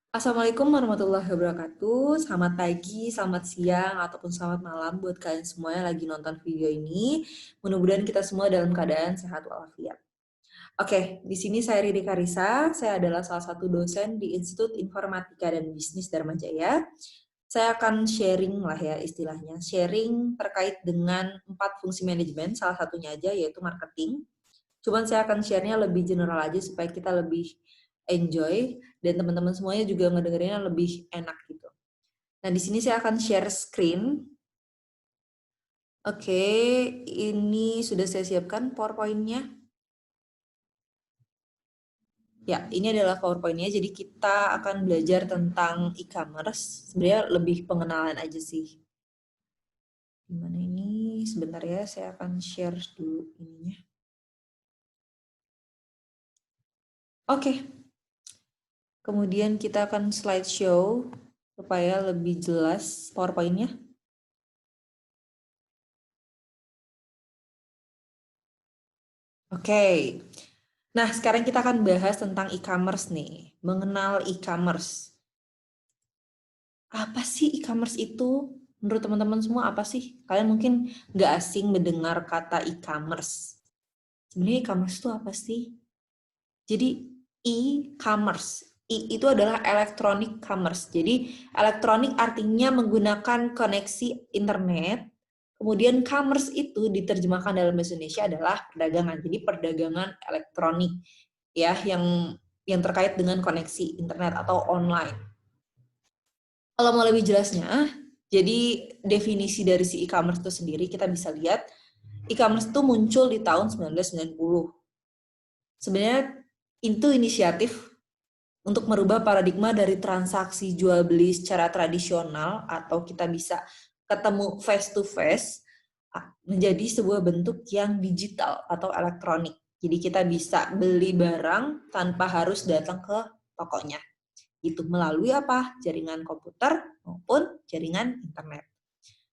Assalamualaikum warahmatullahi wabarakatuh. Selamat pagi, selamat siang, ataupun selamat malam buat kalian semua yang lagi nonton video ini. Mudah-mudahan kita semua dalam keadaan sehat walafiat. Oke, di sini saya Riri Karisa. Saya adalah salah satu dosen di Institut Informatika dan Bisnis Dharma Jaya. Saya akan sharing lah ya istilahnya, sharing terkait dengan 4 fungsi manajemen, salah satunya aja yaitu marketing. Cuman saya akan share-nya lebih general aja supaya kita lebih enjoy dan teman-teman semuanya juga ngedengerinnya lebih enak gitu. Nah, di sini saya akan share screen. Oke, ini sudah saya siapkan PowerPoint-nya. Ya, ini adalah PowerPoint-nya. Jadi kita akan belajar tentang e-commerce. Sebenarnya lebih pengenalan aja sih. Gimana ini? Sebentar ya, saya akan share dulu ininya. Oke. Kemudian kita akan slideshow supaya lebih jelas PowerPoint-nya. Oke. Nah, sekarang kita akan bahas tentang e-commerce nih. Mengenal e-commerce. Apa sih e-commerce itu? Menurut teman-teman semua apa sih? Kalian mungkin nggak asing mendengar kata e-commerce. Sebenarnya e-commerce itu apa sih? Jadi e-commerce. Itu adalah electronic commerce. Jadi elektronik artinya menggunakan koneksi internet. Kemudian commerce itu diterjemahkan dalam bahasa Indonesia adalah perdagangan. Jadi perdagangan elektronik ya yang terkait dengan koneksi internet atau online. Kalau mau lebih jelasnya, jadi definisi dari si e-commerce itu sendiri kita bisa lihat e-commerce itu muncul di tahun 1990. Sebenarnya itu inisiatif untuk merubah paradigma dari transaksi jual beli secara tradisional atau kita bisa ketemu face to face menjadi sebuah bentuk yang digital atau elektronik. Jadi kita bisa beli barang tanpa harus datang ke tokonya. Itu melalui apa? Jaringan komputer maupun jaringan internet.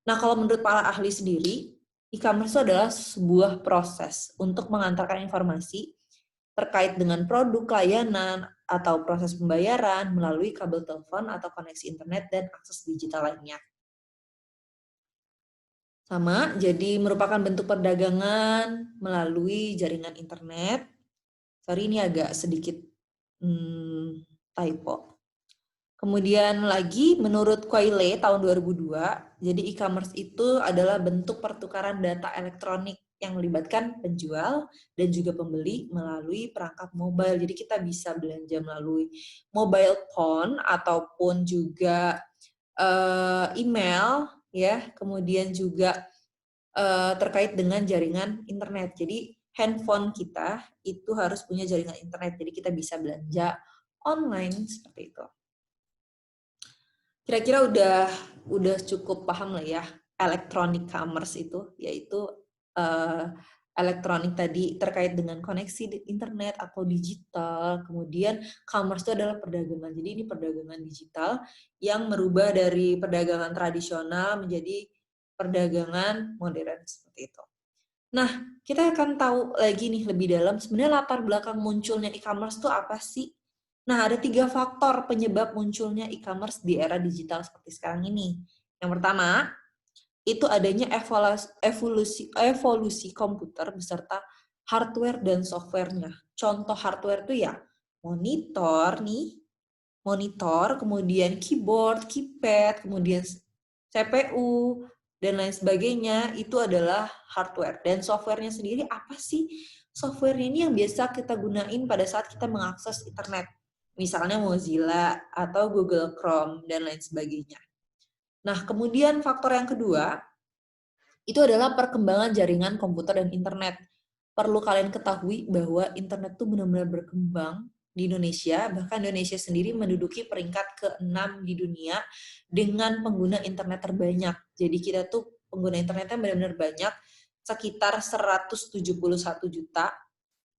Nah, kalau menurut para ahli sendiri, e-commerce itu adalah sebuah proses untuk mengantarkan informasi terkait dengan produk, layanan, atau proses pembayaran melalui kabel telepon atau koneksi internet dan akses digital lainnya. Sama, jadi merupakan bentuk perdagangan melalui jaringan internet. Sorry, ini agak sedikit typo. Kemudian lagi, menurut Quayle tahun 2002, jadi e-commerce itu adalah bentuk pertukaran data elektronik yang melibatkan penjual dan juga pembeli melalui perangkat mobile. Jadi kita bisa belanja melalui mobile phone ataupun juga email, ya. Kemudian juga terkait dengan jaringan internet. Jadi handphone kita itu harus punya jaringan internet. Jadi kita bisa belanja online seperti itu. Kira-kira udah cukup paham lah ya electronic commerce itu, yaitu elektronik tadi terkait dengan koneksi di internet atau digital. Kemudian commerce itu adalah perdagangan. Jadi ini perdagangan digital yang merubah dari perdagangan tradisional menjadi perdagangan modern seperti itu. Nah, kita akan tahu lagi nih lebih dalam sebenarnya latar belakang munculnya e-commerce itu apa sih? Nah, ada 3 faktor penyebab munculnya e-commerce di era digital seperti sekarang ini. Yang pertama, itu adanya evolusi komputer beserta hardware dan softwarenya. Contoh hardware itu ya monitor, kemudian keyboard, keypad, kemudian CPU, dan lain sebagainya, itu adalah hardware. Dan softwarenya sendiri apa sih? Softwarenya ini yang biasa kita gunain pada saat kita mengakses internet. Misalnya Mozilla atau Google Chrome, dan lain sebagainya. Nah, kemudian faktor yang kedua, itu adalah perkembangan jaringan komputer dan internet. Perlu kalian ketahui bahwa internet itu benar-benar berkembang di Indonesia, bahkan Indonesia sendiri menduduki peringkat ke-6 di dunia dengan pengguna internet terbanyak. Jadi kita tuh pengguna internetnya benar-benar banyak, sekitar 171 juta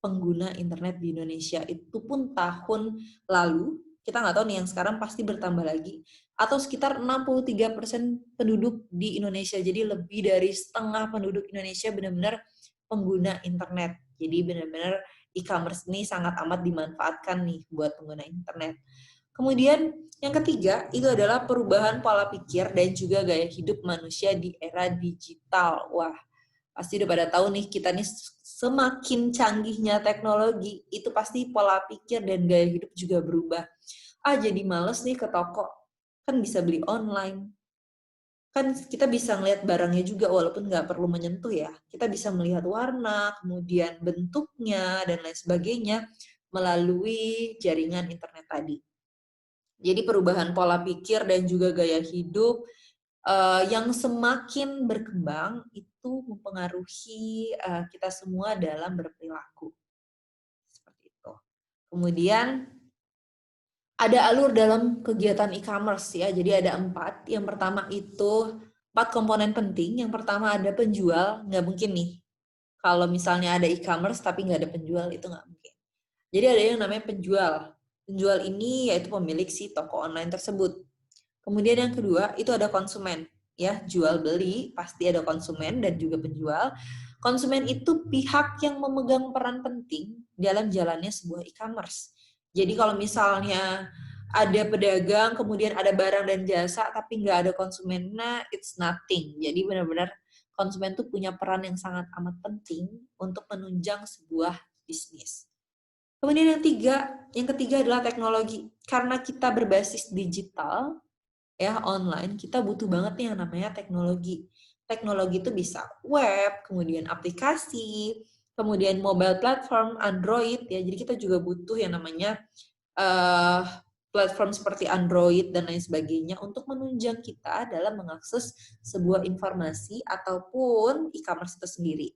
pengguna internet di Indonesia. Itu pun tahun lalu, kita nggak tahu nih yang sekarang pasti bertambah lagi, atau sekitar 63% penduduk di Indonesia. Jadi lebih dari setengah penduduk Indonesia benar-benar pengguna internet. Jadi benar-benar e-commerce ini sangat amat dimanfaatkan nih buat pengguna internet. Kemudian Yang ketiga, itu adalah perubahan pola pikir dan juga gaya hidup manusia di era digital. Wah, pasti udah pada tahu nih, kita nih semakin canggihnya teknologi, itu pasti pola pikir dan gaya hidup juga berubah. Jadi males nih ke toko, kan bisa beli online. Kan kita bisa melihat barangnya juga walaupun nggak perlu menyentuh ya. Kita bisa melihat warna, kemudian bentuknya, dan lain sebagainya melalui jaringan internet tadi. Jadi perubahan pola pikir dan juga gaya hidup yang semakin berkembang itu mempengaruhi kita semua dalam berperilaku. Seperti itu. Kemudian ada alur dalam kegiatan e-commerce ya, jadi ada 4. Yang pertama itu 4 komponen penting. Yang pertama ada penjual, nggak mungkin nih. Kalau misalnya ada e-commerce tapi nggak ada penjual, itu nggak mungkin. Jadi ada yang namanya penjual. Penjual ini yaitu pemilik si toko online tersebut. Kemudian yang kedua itu ada konsumen, ya jual beli pasti ada konsumen dan juga penjual. Konsumen itu pihak yang memegang peran penting dalam jalannya sebuah e-commerce. Jadi kalau misalnya ada pedagang, kemudian ada barang dan jasa, tapi nggak ada konsumennya, it's nothing. Jadi benar-benar konsumen itu punya peran yang sangat amat penting untuk menunjang sebuah bisnis. Kemudian yang ketiga adalah teknologi. Karena kita berbasis digital, ya online, kita butuh banget nih yang namanya teknologi. Teknologi itu bisa web, kemudian aplikasi, kemudian mobile platform, Android ya. Jadi kita juga butuh yang namanya platform seperti Android dan lain sebagainya untuk menunjang kita dalam mengakses sebuah informasi ataupun e-commerce itu sendiri.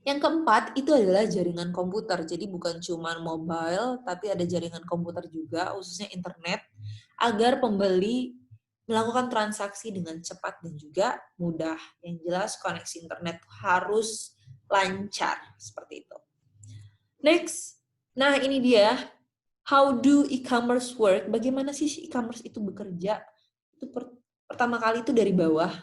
Yang keempat itu adalah jaringan komputer. Jadi bukan cuma mobile, tapi ada jaringan komputer juga, khususnya internet, agar pembeli melakukan transaksi dengan cepat dan juga mudah. Yang jelas koneksi internet harus lancar, seperti itu. Next, nah ini dia, how do e-commerce work? Bagaimana sih e-commerce itu bekerja? Itu pertama kali itu dari bawah,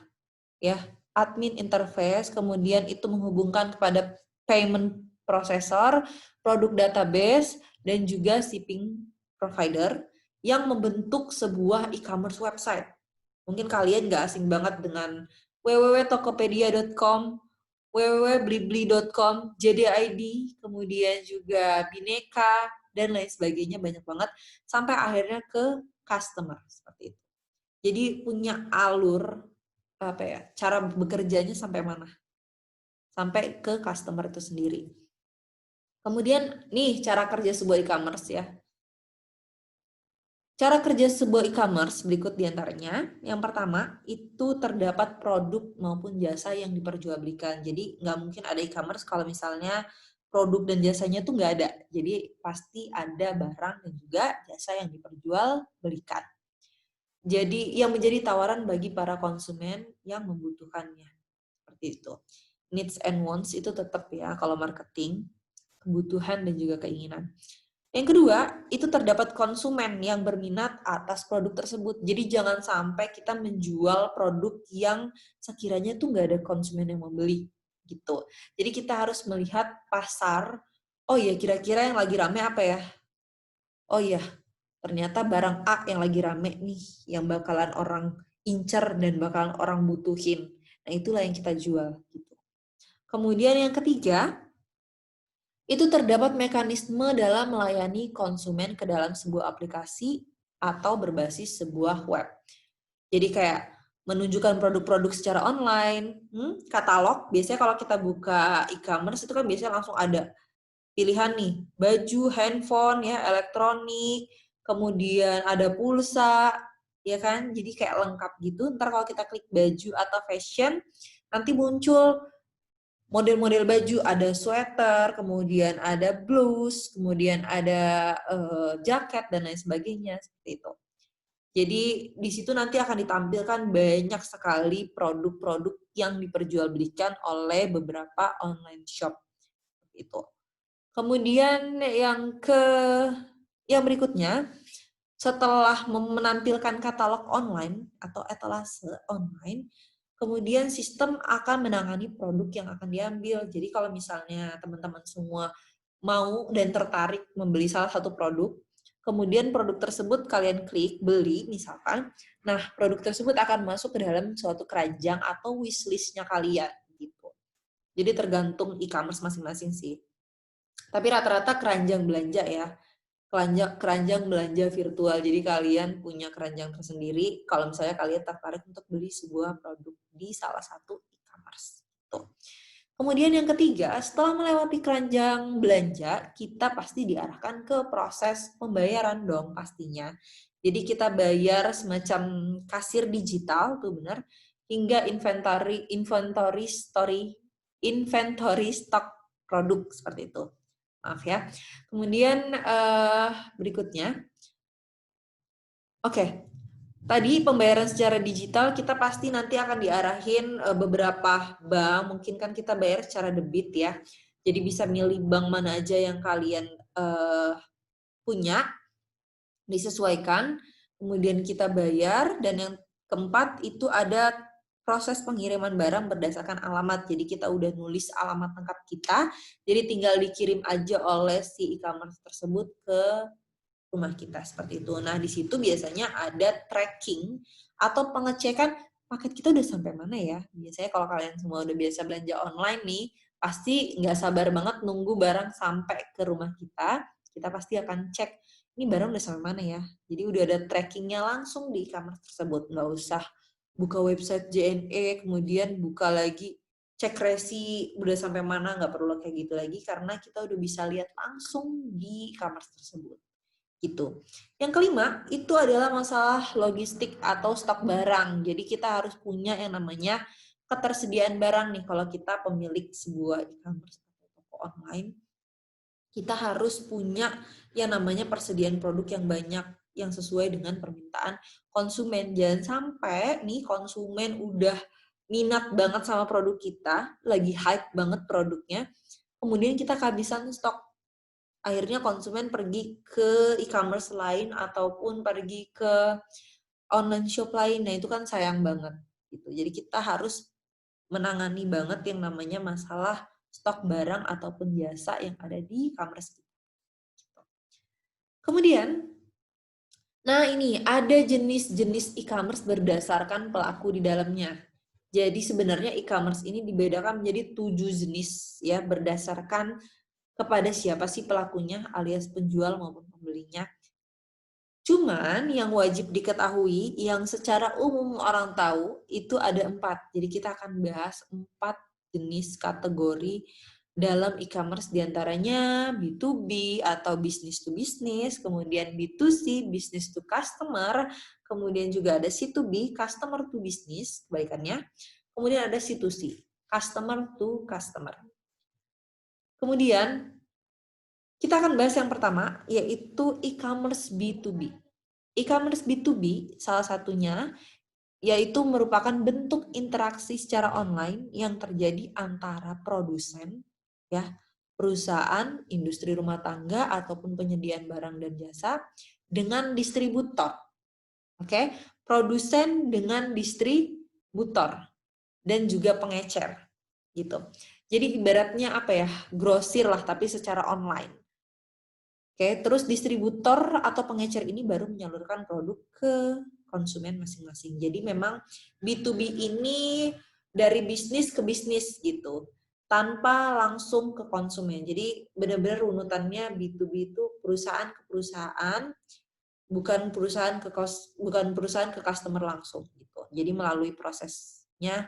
ya, admin interface, kemudian itu menghubungkan kepada payment processor, produk database, dan juga shipping provider yang membentuk sebuah e-commerce website. Mungkin kalian nggak asing banget dengan www.tokopedia.com, www.blibli.com, JDID, kemudian juga Bineka, dan lain sebagainya, banyak banget, sampai akhirnya ke customer, seperti itu. Jadi punya alur cara bekerjanya sampai mana, sampai ke customer itu sendiri. Kemudian nih cara kerja sebuah e-commerce ya. Cara kerja sebuah e-commerce berikut diantaranya. Yang pertama itu terdapat produk maupun jasa yang diperjualbelikan. Jadi nggak mungkin ada e-commerce kalau misalnya produk dan jasanya tuh nggak ada. Jadi pasti ada barang dan juga jasa yang diperjualbelikan. Jadi yang menjadi tawaran bagi para konsumen yang membutuhkannya. Seperti itu. Needs and wants itu tetap ya kalau marketing, kebutuhan dan juga keinginan. Yang kedua, itu terdapat konsumen yang berminat atas produk tersebut. Jadi jangan sampai kita menjual produk yang sekiranya tuh nggak ada konsumen yang membeli gitu. Jadi kita harus melihat pasar. Oh ya, kira-kira yang lagi rame apa ya? Oh iya, ternyata barang A yang lagi rame nih, yang bakalan orang incer dan bakalan orang butuhin. Nah, itulah yang kita jual gitu. Kemudian yang ketiga, itu terdapat mekanisme dalam melayani konsumen ke dalam sebuah aplikasi atau berbasis sebuah web. Jadi kayak menunjukkan produk-produk secara online, katalog. Biasanya kalau kita buka e-commerce itu kan biasanya langsung ada pilihan nih, baju, handphone, ya, elektronik, kemudian ada pulsa, ya kan? Jadi kayak lengkap gitu. Ntar kalau kita klik baju atau fashion, nanti muncul model-model baju, ada sweater, kemudian ada blus, kemudian ada jaket dan lain sebagainya seperti itu. Jadi di situ nanti akan ditampilkan banyak sekali produk-produk yang diperjualbelikan oleh beberapa online shop itu. Kemudian yang berikutnya, setelah menampilkan katalog online atau etalase online, kemudian sistem akan menangani produk yang akan diambil. Jadi kalau misalnya teman-teman semua mau dan tertarik membeli salah satu produk, kemudian produk tersebut kalian klik beli misalkan, nah produk tersebut akan masuk ke dalam suatu keranjang atau wishlist-nya kalian gitu. Jadi tergantung e-commerce masing-masing sih. Tapi rata-rata keranjang belanja ya, keranjang belanja virtual. Jadi kalian punya keranjang tersendiri kalau misalnya kalian tertarik untuk beli sebuah produk di salah satu e-commerce. Tuh. Kemudian yang ketiga, setelah melewati keranjang belanja, kita pasti diarahkan ke proses pembayaran dong pastinya. Jadi kita bayar semacam kasir digital, tuh benar, hingga inventory stock produk seperti itu. Maaf ya. Kemudian berikutnya, oke. Tadi pembayaran secara digital kita pasti nanti akan diarahin beberapa bank, mungkin kan kita bayar secara debit ya. Jadi bisa milih bank mana aja yang kalian punya, disesuaikan, kemudian kita bayar, dan yang keempat itu ada proses pengiriman barang berdasarkan alamat. Jadi kita udah nulis alamat lengkap kita, jadi tinggal dikirim aja oleh si e-commerce tersebut ke rumah kita seperti itu. Nah, di situ biasanya ada tracking atau pengecekan paket kita udah sampai mana ya. Biasanya kalau kalian semua udah biasa belanja online nih, pasti nggak sabar banget nunggu barang sampai ke rumah kita. Kita pasti akan cek, ini barang udah sampai mana ya. Jadi udah ada trackingnya langsung di e-commerce tersebut. Nggak usah buka website JNE, kemudian buka lagi cek resi udah sampai mana, nggak perlu kayak gitu lagi karena kita udah bisa lihat langsung di e-commerce tersebut. Gitu. Yang kelima, itu adalah masalah logistik atau stok barang. Jadi kita harus punya yang namanya ketersediaan barang nih. Kalau kita pemilik sebuah e-commerce atau toko online, kita harus punya yang namanya persediaan produk yang banyak, yang sesuai dengan permintaan konsumen. Jangan sampai nih konsumen udah minat banget sama produk kita, lagi hype banget produknya, kemudian kita kehabisan stok. Akhirnya konsumen pergi ke e-commerce lain ataupun pergi ke online shop lain. Nah, itu kan sayang banget gitu. Jadi kita harus menangani banget yang namanya masalah stok barang ataupun jasa yang ada di e-commerce kita. Kemudian, nah ini ada jenis-jenis e-commerce berdasarkan pelaku di dalamnya. Jadi sebenarnya e-commerce ini dibedakan menjadi 7 jenis ya berdasarkan kepada siapa sih pelakunya alias penjual maupun pembelinya. Cuman yang wajib diketahui, yang secara umum orang tahu, itu ada 4. Jadi kita akan bahas 4 jenis kategori dalam e-commerce, diantaranya B2B atau business to business, kemudian B2C, business to customer, kemudian juga ada C2B, customer to business, kebalikannya, kemudian ada C2C, customer to customer. Kemudian kita akan bahas yang pertama, yaitu e-commerce B2B. E-commerce B2B salah satunya yaitu merupakan bentuk interaksi secara online yang terjadi antara produsen, ya, perusahaan, industri rumah tangga ataupun penyediaan barang dan jasa dengan distributor. Oke, produsen dengan distributor dan juga pengecer gitu. Jadi ibaratnya apa ya? Grosir lah tapi secara online. Oke, terus distributor atau pengecer ini baru menyalurkan produk ke konsumen masing-masing. Jadi memang B2B ini dari bisnis ke bisnis gitu, tanpa langsung ke konsumen. Jadi benar-benar runutannya B2B itu perusahaan ke perusahaan, bukan perusahaan ke customer langsung gitu. Jadi melalui prosesnya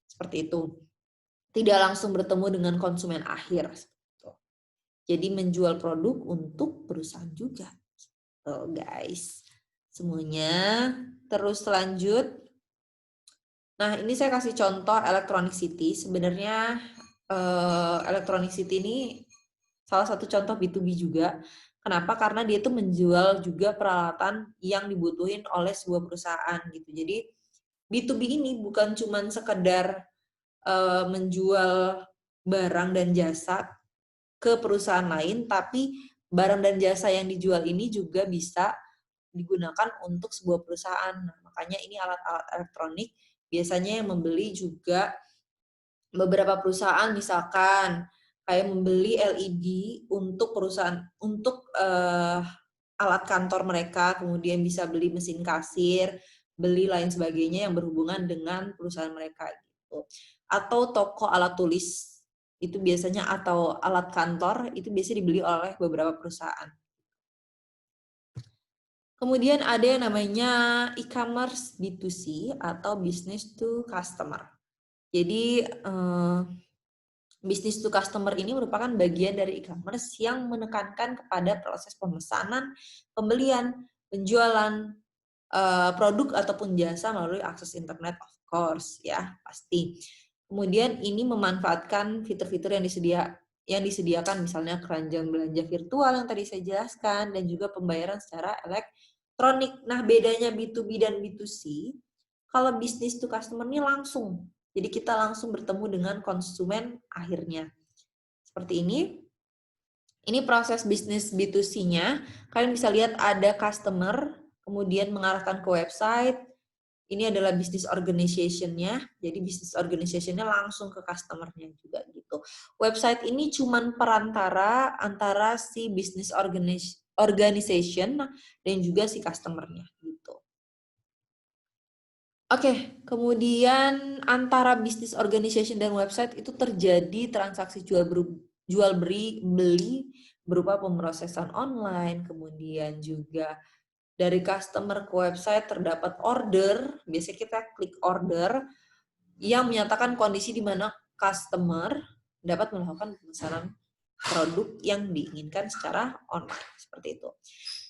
seperti itu. Tidak langsung bertemu dengan konsumen akhir. Jadi menjual produk untuk perusahaan juga. Oh, guys. Semuanya. Terus lanjut. Nah, ini saya kasih contoh Electronic City. Sebenarnya Electronic City ini salah satu contoh B2B juga. Kenapa? Karena dia itu menjual juga peralatan yang dibutuhin oleh sebuah perusahaan gitu. Jadi B2B ini bukan cuma sekedar menjual barang dan jasa ke perusahaan lain, tapi barang dan jasa yang dijual ini juga bisa digunakan untuk sebuah perusahaan. Nah, makanya ini alat-alat elektronik biasanya yang membeli juga beberapa perusahaan, misalkan kayak membeli LED untuk perusahaan, untuk alat kantor mereka, kemudian bisa beli mesin kasir, beli lain sebagainya yang berhubungan dengan perusahaan mereka gitu. Atau toko alat tulis itu biasanya, atau alat kantor itu biasanya dibeli oleh beberapa perusahaan. Kemudian ada yang namanya e-commerce B2C atau business to customer. Jadi business to customer ini merupakan bagian dari e-commerce yang menekankan kepada proses pemesanan, pembelian, penjualan produk ataupun jasa melalui akses internet, of course ya, pasti. Kemudian ini memanfaatkan fitur-fitur yang disediakan, misalnya keranjang belanja virtual yang tadi saya jelaskan, dan juga pembayaran secara elektronik. Nah, bedanya B2B dan B2C, kalau business to customer ini langsung. Jadi kita langsung bertemu dengan konsumen akhirnya. Seperti ini. Ini proses bisnis B2C-nya. Kalian bisa lihat ada customer, kemudian mengarahkan ke website. Ini adalah business organization-nya. Jadi business organization-nya langsung ke customer-nya juga gitu. Website ini cuman perantara antara si business organization dan juga si customer-nya gitu. Oke, kemudian antara business organization dan website itu terjadi transaksi jual beli berupa pemrosesan online, kemudian juga dari customer ke website terdapat order, biasanya kita klik order yang menyatakan kondisi di mana customer dapat melakukan pemesanan produk yang diinginkan secara online, seperti itu.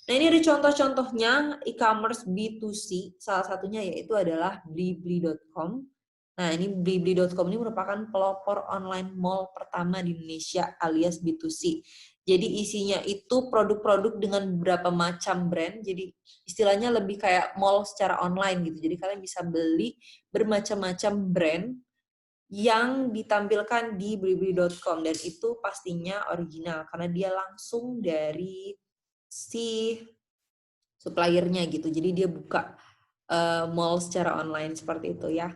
Nah, ini ada contoh-contohnya e-commerce B2C, salah satunya yaitu adalah blibli.com. Nah, ini blibli.com ini merupakan pelopor online mall pertama di Indonesia alias B2C. Jadi isinya itu produk-produk dengan beberapa macam brand, jadi istilahnya lebih kayak mall secara online gitu. Jadi kalian bisa beli bermacam-macam brand yang ditampilkan di blibli.com, dan itu pastinya original karena dia langsung dari si suppliernya gitu. Jadi dia buka mall secara online seperti itu ya.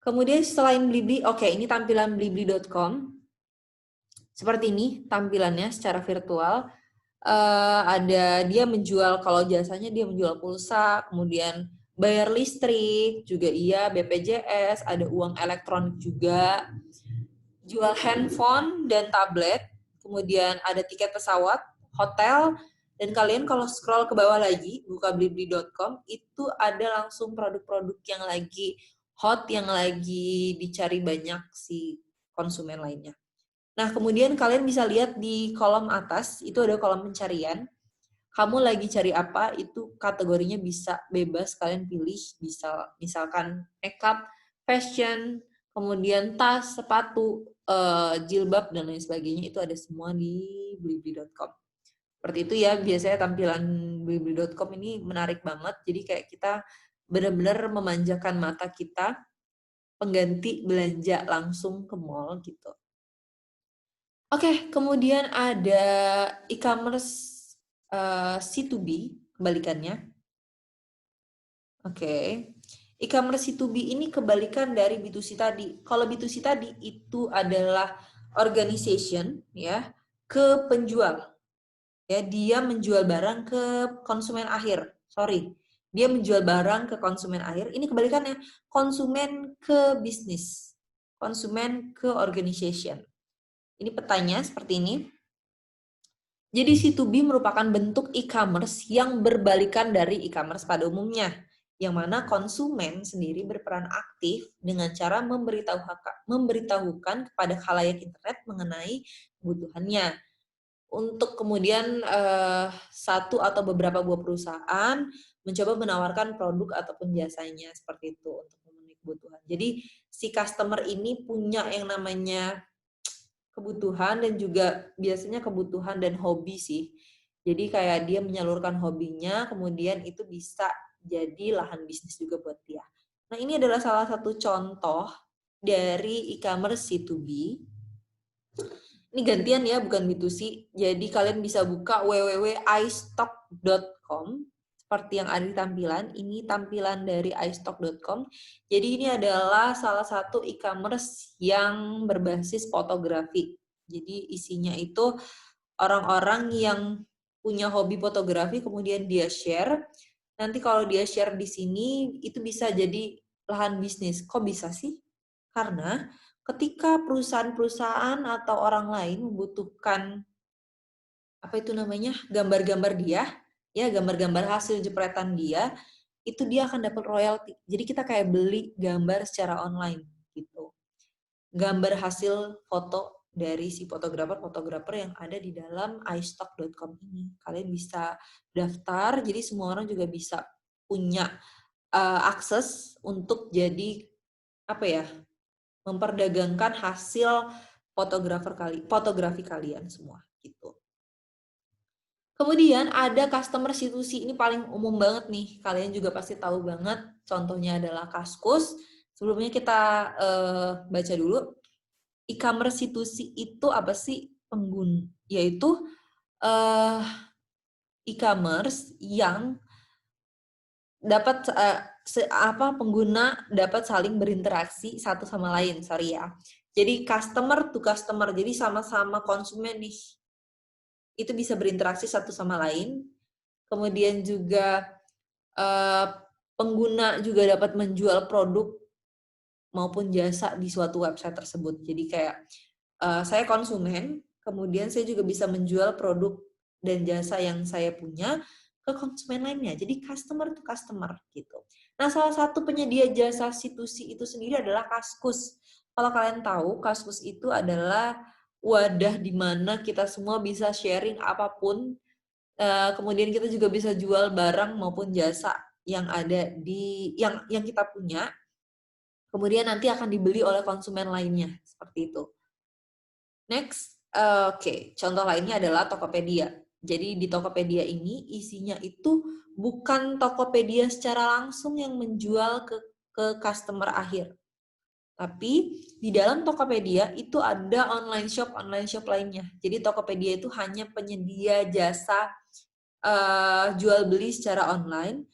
Kemudian selain Blibli, oke, ini tampilan blibli.com. Seperti ini tampilannya secara virtual. Ada dia menjual, kalau jasanya dia menjual pulsa, kemudian bayar listrik juga iya, BPJS, ada uang elektronik juga, jual handphone dan tablet, kemudian ada tiket pesawat, hotel, dan kalian kalau scroll ke bawah lagi, buka blibli.com, itu ada langsung produk-produk yang lagi hot, yang lagi dicari banyak si konsumen lainnya. Nah, kemudian kalian bisa lihat di kolom atas, itu ada kolom pencarian. Kamu lagi cari apa, itu kategorinya bisa bebas, kalian pilih, bisa misalkan makeup, fashion, kemudian tas, sepatu, jilbab, dan lain sebagainya, itu ada semua di blibli.com. Seperti itu ya, biasanya tampilan blibli.com ini menarik banget, jadi kayak kita benar-benar memanjakan mata kita, pengganti belanja langsung ke mall gitu. Oke, kemudian ada e-commerce C2B, kebalikannya. Oke. E-commerce C2B ini kebalikan dari B2C tadi. Kalau B2C tadi itu adalah organization ya ke penjual. Ya, dia menjual barang ke konsumen akhir. Sorry. Dia menjual barang ke konsumen akhir. Ini kebalikannya, konsumen ke bisnis. Konsumen ke organization. Ini petanya seperti ini. Jadi C2B merupakan bentuk e-commerce yang berbalikan dari e-commerce pada umumnya, yang mana konsumen sendiri berperan aktif dengan cara memberitahukan kepada khalayak internet mengenai kebutuhannya. Untuk kemudian satu atau beberapa buah perusahaan mencoba menawarkan produk ataupun jasanya seperti itu untuk memenuhi kebutuhan. Jadi si customer ini punya yang namanya kebutuhan dan juga biasanya kebutuhan dan hobi sih. Jadi kayak dia menyalurkan hobinya, kemudian itu bisa jadi lahan bisnis juga buat dia. Nah, ini adalah salah satu contoh dari e-commerce C2B. Ini gantian ya, bukan B2C. Jadi kalian bisa buka www.istock.com seperti yang ada di tampilan. Ini tampilan dari istock.com. Jadi ini adalah salah satu e-commerce yang berbasis fotografi. Jadi isinya itu orang-orang yang punya hobi fotografi, kemudian dia share. Nanti kalau dia share di sini, itu bisa jadi lahan bisnis. Kok bisa sih? Karena ketika perusahaan-perusahaan atau orang lain membutuhkan apa itu namanya, gambar-gambar dia, ya gambar-gambar hasil jepretan dia, itu dia akan dapat royalti. Jadi kita kayak beli gambar secara online gitu. Gambar hasil foto dari si fotografer-fotografer yang ada di dalam istock.com ini. Kalian bisa daftar, jadi semua orang juga bisa punya akses untuk jadi apa ya, memperdagangkan hasil fotografi kalian semua gitu. Kemudian ada customer C2C, ini paling umum banget nih, kalian juga pasti tahu banget, contohnya adalah Kaskus. Sebelumnya kita baca dulu, e-commerce C2C itu apa sih? Yaitu e-commerce yang dapat pengguna dapat saling berinteraksi satu sama lain, sorry ya. Jadi customer to customer, jadi sama-sama konsumen nih, itu bisa berinteraksi satu sama lain. Kemudian juga pengguna juga dapat menjual produk maupun jasa di suatu website tersebut. Jadi kayak saya konsumen, kemudian saya juga bisa menjual produk dan jasa yang saya punya ke konsumen lainnya. Jadi customer to customer gitu. Nah, salah satu penyedia jasa C2C itu sendiri adalah Kaskus. Kalau kalian tahu, Kaskus itu adalah wadah di mana kita semua bisa sharing apapun. Kemudian kita juga bisa jual barang maupun jasa yang ada di yang kita punya. Kemudian nanti akan dibeli oleh konsumen lainnya, seperti itu. Next, oke, contoh lainnya adalah Tokopedia. Jadi di Tokopedia ini isinya itu bukan Tokopedia secara langsung yang menjual ke customer akhir. Tapi di dalam Tokopedia itu ada online shop lainnya. Jadi Tokopedia itu hanya penyedia jasa jual beli secara online.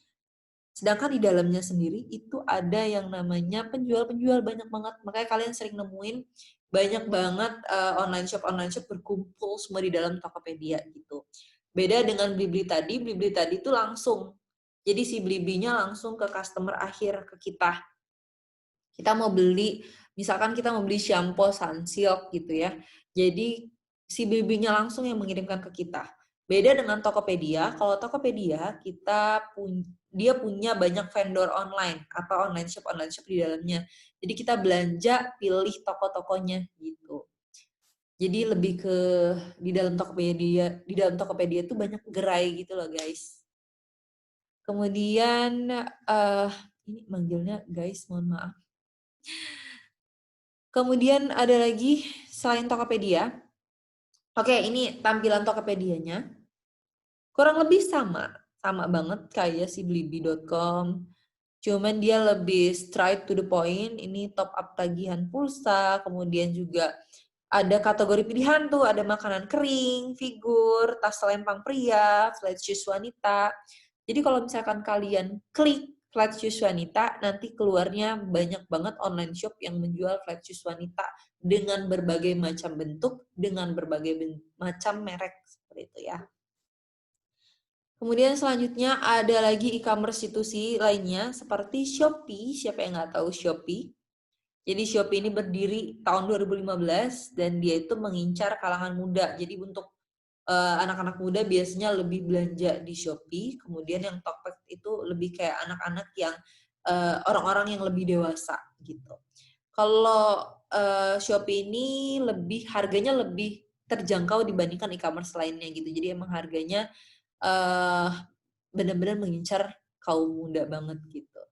Sedangkan di dalamnya sendiri itu ada yang namanya penjual-penjual banyak banget. Makanya kalian sering nemuin banyak banget online shop berkumpul semua di dalam Tokopedia gitu. Beda dengan Blibli tadi itu langsung. Jadi si Bliblinya langsung ke customer akhir, ke kita. Kita mau beli, misalkan kita mau beli shampoo Sunsilk gitu ya. Jadi si Bliblinya langsung yang mengirimkan ke kita. Beda dengan Tokopedia, kalau Tokopedia dia punya banyak vendor online atau online shop di dalamnya. Jadi kita belanja, pilih toko-tokonya gitu. Jadi lebih ke di dalam Tokopedia itu banyak gerai gitu loh guys. Kemudian ini manggilnya guys, mohon maaf. Kemudian ada lagi selain Tokopedia. Oke, ini tampilan Tokopedianya. Kurang lebih sama banget kayak si Blibli.com. Cuman dia lebih straight to the point. Ini top up tagihan pulsa, kemudian juga ada kategori pilihan tuh, ada makanan kering, figur, tas selempang pria, flat shoes wanita. Jadi kalau misalkan kalian klik flat shoes wanita, nanti keluarnya banyak banget online shop yang menjual flat shoes wanita dengan berbagai macam bentuk, dengan berbagai macam merek, seperti itu ya. Kemudian selanjutnya ada lagi e-commerce C2C lainnya seperti Shopee. Siapa yang nggak tahu Shopee? Jadi Shopee ini berdiri tahun 2015 dan dia itu mengincar kalangan muda. Jadi untuk anak-anak muda biasanya lebih belanja di Shopee. Kemudian yang Tokped itu lebih kayak anak-anak yang orang-orang yang lebih dewasa gitu. Kalau Shopee ini harganya lebih terjangkau dibandingkan e-commerce lainnya gitu. Jadi emang harganya benar-benar mengincar kaum muda banget gitu.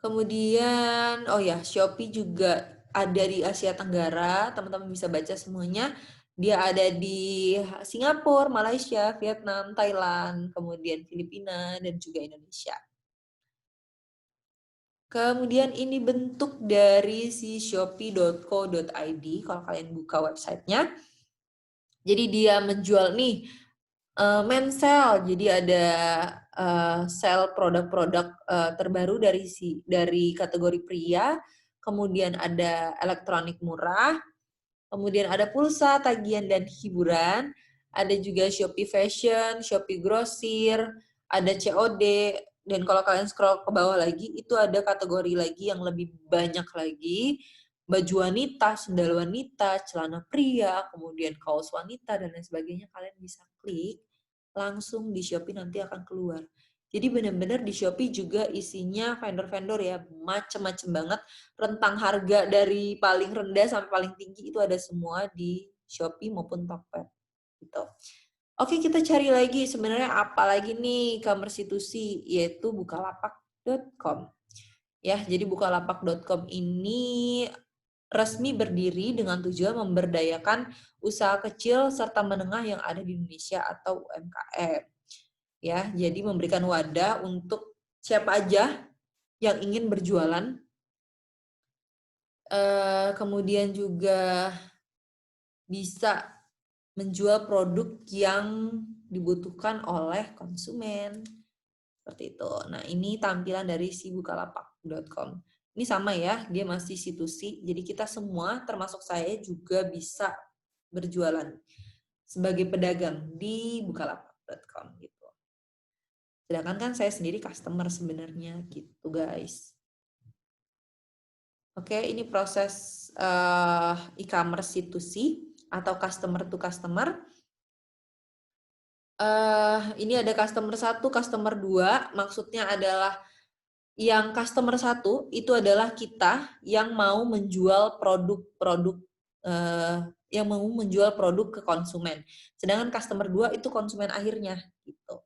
Kemudian, oh ya, Shopee juga ada di Asia Tenggara, teman-teman bisa baca semuanya. Dia ada di Singapura, Malaysia, Vietnam, Thailand, kemudian Filipina, dan juga Indonesia. Kemudian ini bentuk dari si shopee.co.id, kalau kalian buka websitenya. Jadi dia menjual nih, men sale, jadi ada sale produk-produk terbaru dari kategori pria, kemudian ada elektronik murah, kemudian ada pulsa, tagihan dan hiburan, ada juga Shopee Fashion, Shopee Grocery, ada COD, dan kalau kalian scroll ke bawah lagi, itu ada kategori lagi yang lebih banyak lagi, baju wanita, sendal wanita, celana pria, kemudian kaos wanita, dan lain sebagainya. Kalian bisa klik, langsung di Shopee nanti akan keluar. Jadi benar-benar di Shopee juga isinya vendor-vendor ya, macem-macem banget. Rentang harga dari paling rendah sampai paling tinggi itu ada semua di Shopee maupun Tokped. Gitu. Oke, kita cari lagi sebenarnya apa lagi nih e-commerce C2C, yaitu bukalapak.com. Ya, jadi bukalapak.com ini resmi berdiri dengan tujuan memberdayakan usaha kecil serta menengah yang ada di Indonesia atau UMKM. Ya, jadi memberikan wadah untuk siapa aja yang ingin berjualan. Kemudian juga bisa menjual produk yang dibutuhkan oleh konsumen. Seperti itu. Nah, ini tampilan dari si bukalapak.com. Ini sama ya, dia masih C2C. Jadi kita semua, termasuk saya juga bisa berjualan sebagai pedagang di bukalapak.com gitu. Sedangkan kan saya sendiri customer sebenarnya gitu, guys. Oke, ini proses e-commerce C2C atau customer to customer. Ini ada customer 1, customer 2, maksudnya adalah yang customer 1 itu adalah kita yang mau menjual produk-produk yang mau menjual produk ke konsumen. Sedangkan customer 2 itu konsumen akhirnya gitu.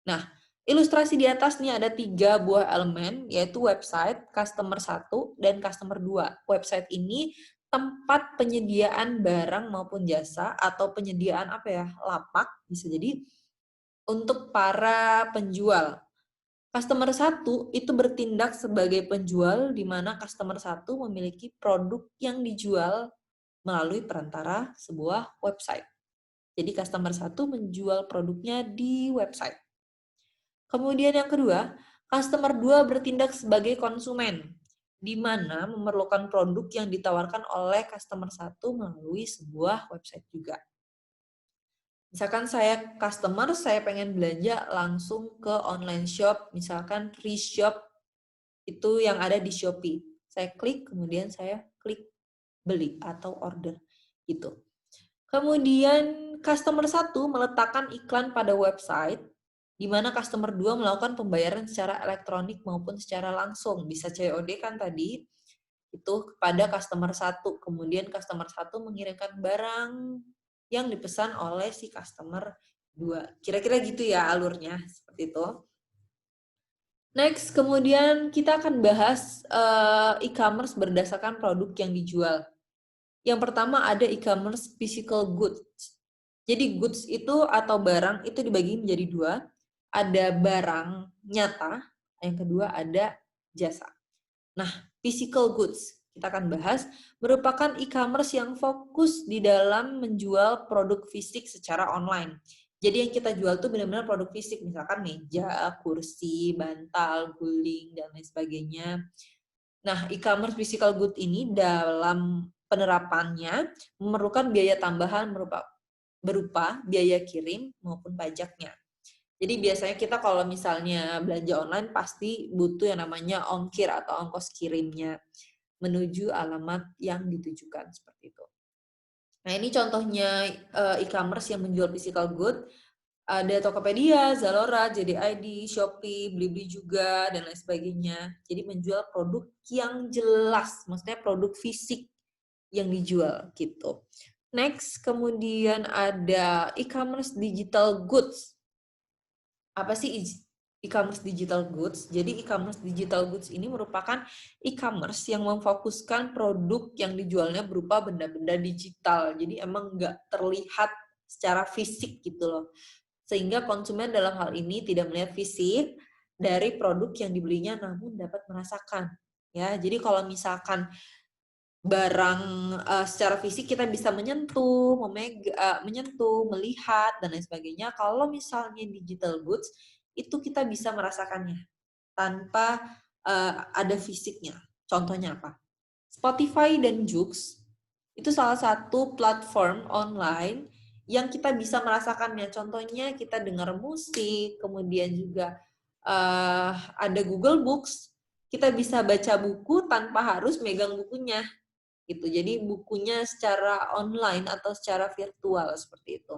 Nah, ilustrasi di atas nih ada 3 buah elemen, yaitu website, customer 1, dan customer 2. Website ini tempat penyediaan barang maupun jasa atau penyediaan apa ya, lapak bisa jadi untuk para penjual. Customer 1 itu bertindak sebagai penjual di mana customer 1 memiliki produk yang dijual melalui perantara sebuah website. Jadi customer 1 menjual produknya di website. Kemudian yang kedua, customer 2 bertindak sebagai konsumen, di mana memerlukan produk yang ditawarkan oleh customer 1 melalui sebuah website juga. Misalkan saya customer, saya pengen belanja langsung ke online shop, misalkan free shop itu yang ada di Shopee. Saya klik, kemudian saya klik beli atau order gitu. Kemudian customer 1 meletakkan iklan pada website, di mana customer 2 melakukan pembayaran secara elektronik maupun secara langsung. Bisa COD kan tadi, itu kepada customer 1. Kemudian customer 1 mengirimkan barang yang dipesan oleh si customer 2. Kira-kira gitu ya alurnya, seperti itu. Next, kemudian kita akan bahas e-commerce berdasarkan produk yang dijual. Yang pertama ada e-commerce physical goods. Jadi goods itu atau barang itu dibagi menjadi 2. Ada barang nyata, yang kedua ada jasa. Nah, physical goods kita akan bahas merupakan e-commerce yang fokus di dalam menjual produk fisik secara online. Jadi yang kita jual tuh benar-benar produk fisik, misalkan meja, kursi, bantal, guling, dan lain sebagainya. Nah, e-commerce physical good ini dalam penerapannya memerlukan biaya tambahan berupa biaya kirim maupun pajaknya. Jadi biasanya kita kalau misalnya belanja online pasti butuh yang namanya ongkir atau ongkos kirimnya menuju alamat yang ditujukan seperti itu. Nah, ini contohnya e-commerce yang menjual physical good. Ada Tokopedia, Zalora, JDID, Shopee, Blibli juga, dan lain sebagainya. Jadi menjual produk yang jelas, maksudnya produk fisik yang dijual gitu. Next, kemudian ada e-commerce digital goods. Apa sih e-commerce digital goods? Jadi e-commerce digital goods ini merupakan e-commerce yang memfokuskan produk yang dijualnya berupa benda-benda digital. Jadi emang nggak terlihat secara fisik gitu loh. Sehingga konsumen dalam hal ini tidak melihat fisik dari produk yang dibelinya namun dapat merasakan. Ya, jadi kalau misalkan barang secara fisik kita bisa menyentuh, melihat dan lain sebagainya. Kalau misalnya digital goods itu kita bisa merasakannya tanpa ada fisiknya. Contohnya apa? Spotify dan Joox itu salah satu platform online yang kita bisa merasakannya. Contohnya kita dengar musik, kemudian juga ada Google Books, kita bisa baca buku tanpa harus megang bukunya gitu. Jadi bukunya secara online atau secara virtual seperti itu.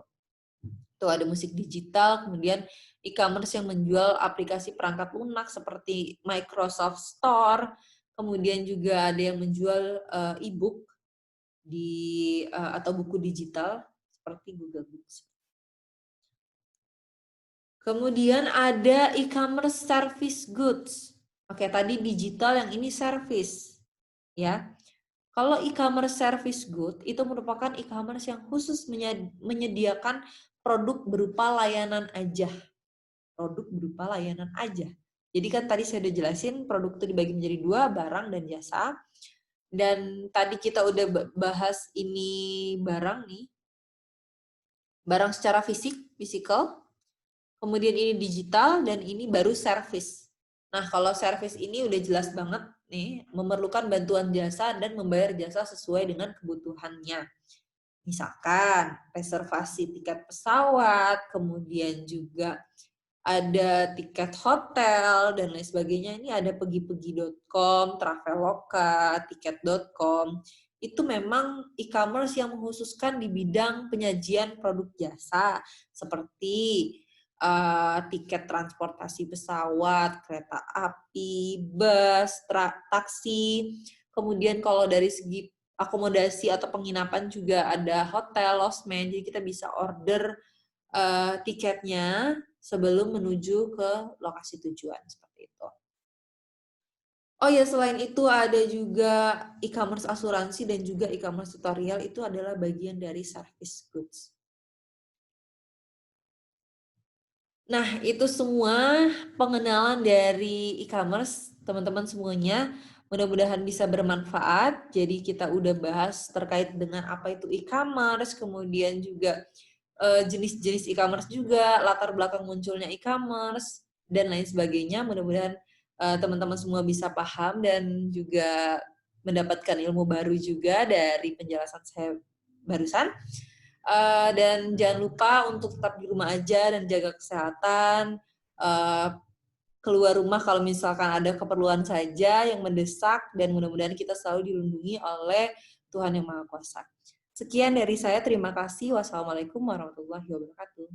Tuh ada musik digital, kemudian e-commerce yang menjual aplikasi perangkat lunak seperti Microsoft Store, kemudian juga ada yang menjual e-book atau buku digital seperti Google Books. Kemudian ada e-commerce service goods. Oke, tadi digital, yang ini service. Ya. Kalau e-commerce service good itu merupakan e-commerce yang khusus menyediakan produk berupa layanan aja. Produk berupa layanan aja. Jadi kan tadi saya udah jelasin produk itu dibagi menjadi dua, barang dan jasa. Dan tadi kita udah bahas ini barang nih. Barang secara physical. Kemudian ini digital dan ini baru service. Nah, kalau service ini udah jelas banget nih, memerlukan bantuan jasa dan membayar jasa sesuai dengan kebutuhannya. Misalkan reservasi tiket pesawat, kemudian juga ada tiket hotel dan lain sebagainya. Ini ada pergi-pergi.com, Traveloka, tiket.com. Itu memang e-commerce yang mengkhususkan di bidang penyajian produk jasa seperti tiket transportasi pesawat, kereta api, bus, taksi. Kemudian kalau dari segi akomodasi atau penginapan juga ada hotel, lodgement. Jadi kita bisa order tiketnya sebelum menuju ke lokasi tujuan seperti itu. Oh ya, selain itu ada juga e-commerce asuransi dan juga e-commerce tutorial, itu adalah bagian dari service goods. Nah, itu semua pengenalan dari e-commerce, teman-teman semuanya. Mudah-mudahan bisa bermanfaat. Jadi kita udah bahas terkait dengan apa itu e-commerce, kemudian juga jenis-jenis e-commerce juga, latar belakang munculnya e-commerce, dan lain sebagainya. Mudah-mudahan teman-teman semua bisa paham dan juga mendapatkan ilmu baru juga dari penjelasan saya barusan. Dan jangan lupa untuk tetap di rumah aja dan jaga kesehatan. Keluar rumah kalau misalkan ada keperluan saja yang mendesak, dan mudah-mudahan kita selalu dilindungi oleh Tuhan Yang Maha Kuasa. Sekian dari saya, terima kasih. Wassalamualaikum warahmatullahi wabarakatuh.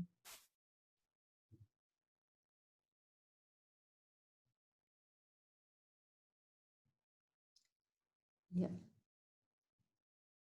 Ya.